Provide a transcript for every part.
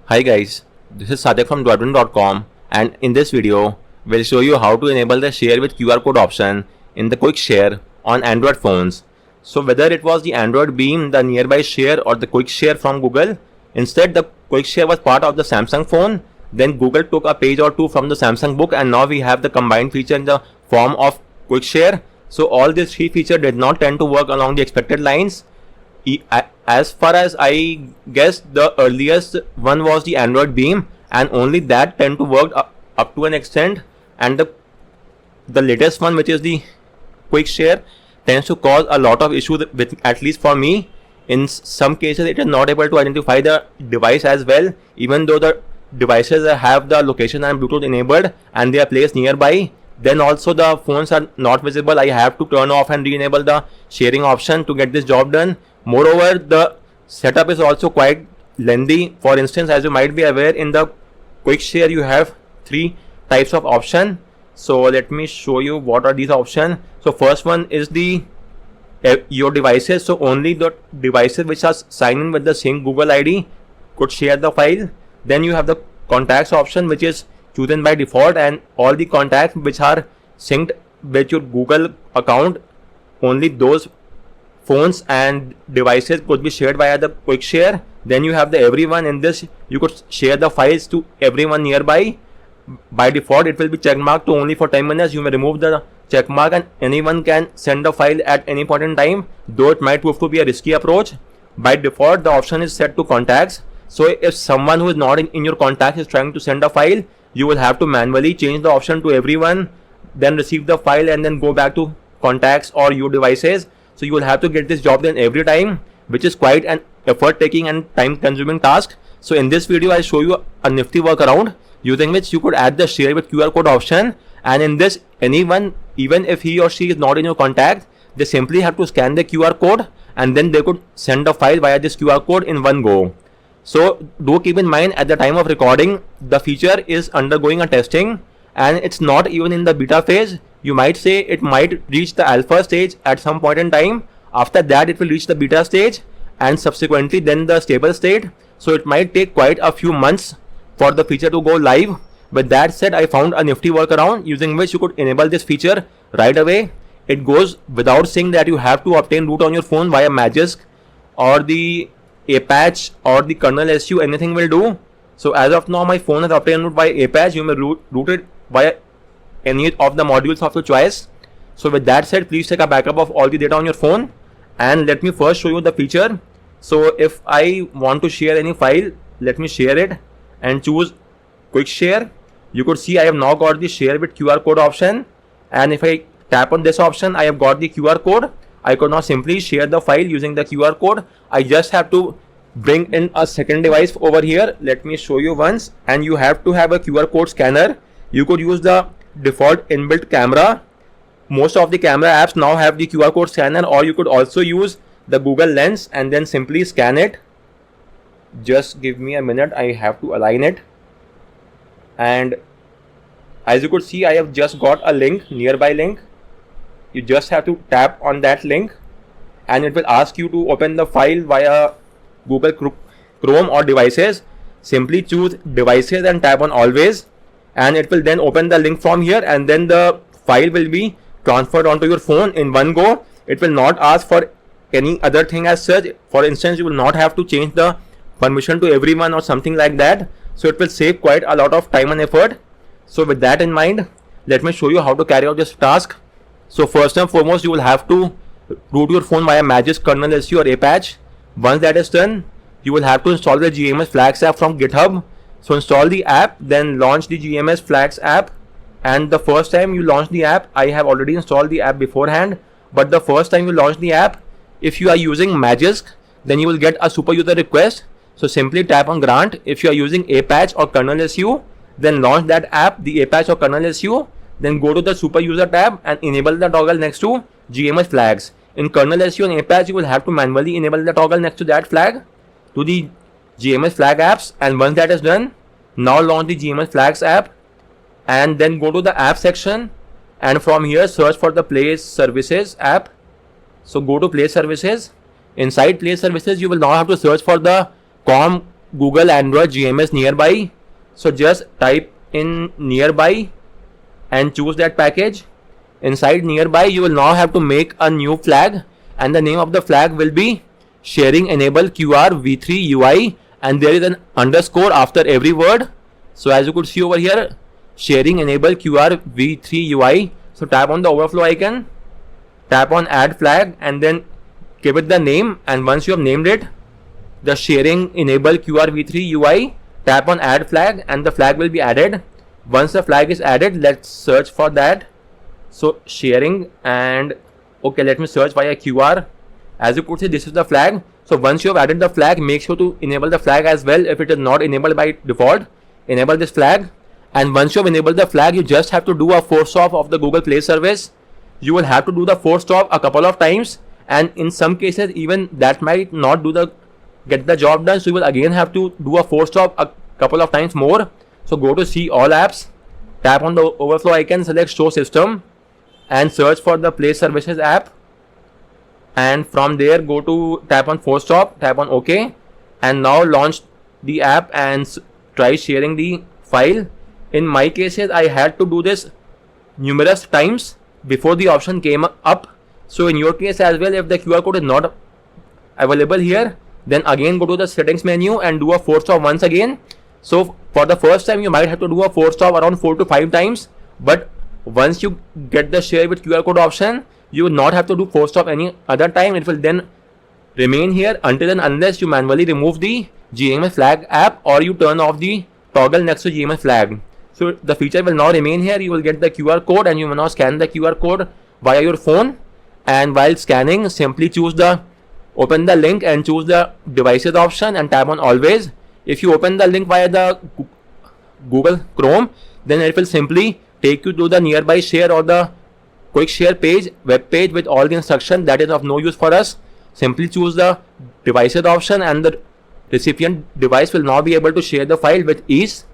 Hi guys, this is Satyak from Dwadwin.com, and in this video, we'll show you how to enable the share with QR code option in the quick share on Android phones. So whether it was the Android Beam, the nearby share or the quick share from Google, instead the quick share was part of the Samsung phone, then Google took a page or two from the Samsung book and now we have the combined feature in the form of quick share. So all these three features did not tend to work along the expected lines. As far as I guess, the earliest one was the Android Beam, and only that tend to work up to an extent. And the latest one, which is the Quick Share, tends to cause a lot of issues with, at least for me. In some cases, it is not able to identify the device as well, even though the devices have the location and Bluetooth enabled and they are placed nearby. Then also the phones are not visible. I have to turn off and re-enable the sharing option to get this job done. Moreover, the setup is also quite lengthy. For instance, as you might be aware, in the quick share you have three types of option. So let me show you what are these options. So first one is the your devices. So only the devices which are signed in with the same Google ID could share the file. Then you have the contacts option, which is chosen by default, and all the contacts which are synced with your Google account, only those phones and devices could be shared via the quick share. Then you have the everyone. In this you could share the files to everyone nearby. By default it will be checkmarked to only for 10 minutes. You may remove the checkmark and anyone can send the file at any point in time, though it might prove to be a risky approach. By default the option is set to contacts. So if someone who is not in your contacts is trying to send a file, you will have to manually change the option to everyone, then receive the file and then go back to contacts or your devices. So you will have to get this job done every time, which is quite an effort taking and time consuming task. So in this video I'll show you a nifty workaround using which you could add the share with QR code option, and in this anyone, even if he or she is not in your contact, they simply have to scan the QR code and then they could send the file via this QR code in one go. So do keep in mind, at the time of recording the feature is undergoing a testing and it's not even in the beta phase. You might say it might reach the alpha stage at some point in time. After that it will reach the beta stage and subsequently then the stable state. So it might take quite a few months for the feature to go live. With that said, I found a nifty workaround using which you could enable this feature right away. It goes without saying that you have to obtain root on your phone via Magisk or the Apache or the kernel SU. Anything will do. So as of now my phone is obtained root by Apache. You may root it via any of the modules of your choice. So with that said, please take a backup of all the data on your phone, and let me first show you the feature. So if I want to share any file, let me share it and choose quick share. You could see I have now got the share with QR code option, and if I tap on this option I have got the QR code. I could now simply share the file using the QR code. I just have to bring in a second device over here. Let me show you once, and you have to have a QR code scanner. You could use the default inbuilt camera. Most of the camera apps now have the QR code scanner, or you could also use the Google Lens and then simply scan it. Just give me a minute, I have to align it. And as you could see, I have just got a link, nearby link. You just have to tap on that link and it will ask you to open the file via Google Chrome or devices. Simply choose devices and tap on always, and it will then open the link from here, and then the file will be transferred onto your phone in one go. It will not ask for any other thing as such. For instance, you will not have to change the permission to everyone or something like that. So it will save quite a lot of time and effort. So with that in mind, let me show you how to carry out this task. So first and foremost, you will have to root your phone via Magisk, kernel SU or Apache. Once that is done, you will have to install the GMS Flags app from GitHub. So install the app, then launch the GMS Flags app. And the first time you launch the app, I have already installed the app beforehand, but the first time you launch the app, if you are using Magisk, then you will get a super user request. So simply tap on grant. If you are using Apache or kernel SU, then launch that app, the Apache or kernel SU, then go to the super user tab and enable the toggle next to GMS Flags. In kernel SU and Apache, you will have to manually enable the toggle next to that flag to the GMS Flag apps, and once that is done, now launch the GMS Flags app and then go to the app section, and from here search for the Play Services app. So go to Play Services. Inside Play Services, you will now have to search for the COM Google Android GMS nearby. So just type in nearby and choose that package. Inside nearby, you will now have to make a new flag, and the name of the flag will be sharing enable QR v3 UI, and there is an underscore after every word. So as you could see over here, sharing enable QR v3 UI. So tap on the overflow icon, tap on add flag, and then give it the name. And once you have named it, the sharing enable QR v3 UI, tap on add flag and the flag will be added. Once the flag is added, let's search for that. So sharing, and okay, let me search via QR. As you could see, this is the flag. So once you have added the flag, make sure to enable the flag as well. If it is not enabled by default, enable this flag. And once you have enabled the flag, you just have to do a force stop of the Google Play service. You will have to do the force stop a couple of times, and in some cases even that might not get the job done. So you will again have to do a force stop a couple of times more. So go to see all apps, tap on the overflow icon, select show system, and search for the Play Services app. And from there, go to tap on force stop, tap on OK, and now launch the app and try sharing the file. In my cases, I had to do this numerous times before the option came up. So in your case as well, if the QR code is not available here, then again go to the settings menu and do a force stop once again. So for the first time, you might have to do a force stop around 4 to 5 times, but once you get the share with QR code option, you will not have to do force stop any other time. It will then remain here until and unless you manually remove the GMS flag app or you turn off the toggle next to GMS flag. So the feature will now remain here. You will get the QR code and you will now scan the QR code via your phone. And while scanning, simply open the link and choose the devices option and tap on always. If you open the link via the Google Chrome, then it will simply take you to the nearby share or the quick share page, web page with all the instructions that is of no use for us. Simply choose the devices option and the recipient device will now be able to share the file with ease.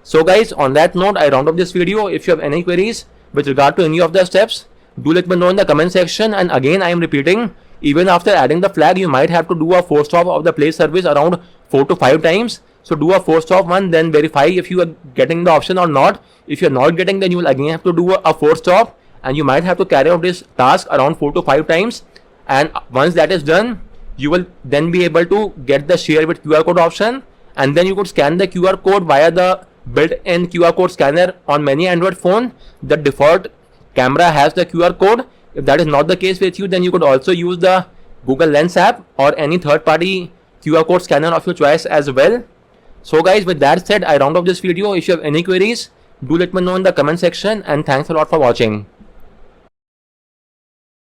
So guys, on that note, I round up this video. If you have any queries with regard to any of the steps, do let me know in the comment section. And again, I am repeating, even after adding the flag, you might have to do a force stop of the Play service around 4 to 5 times. So do a force stop one, then verify if you are getting the option or not. If you are not getting, then you will again have to do a force stop, and you might have to carry out this task around 4 to 5 times. And once that is done, you will then be able to get the share with QR code option, and then you could scan the QR code via the built-in QR code scanner on many Android phone. The default camera has the QR code. If that is not the case with you, then you could also use the Google Lens app or any third-party QR code scanner of your choice as well. So guys, with that said, I round off this video. If you have any queries, do let me know in the comment section, and thanks a lot for watching.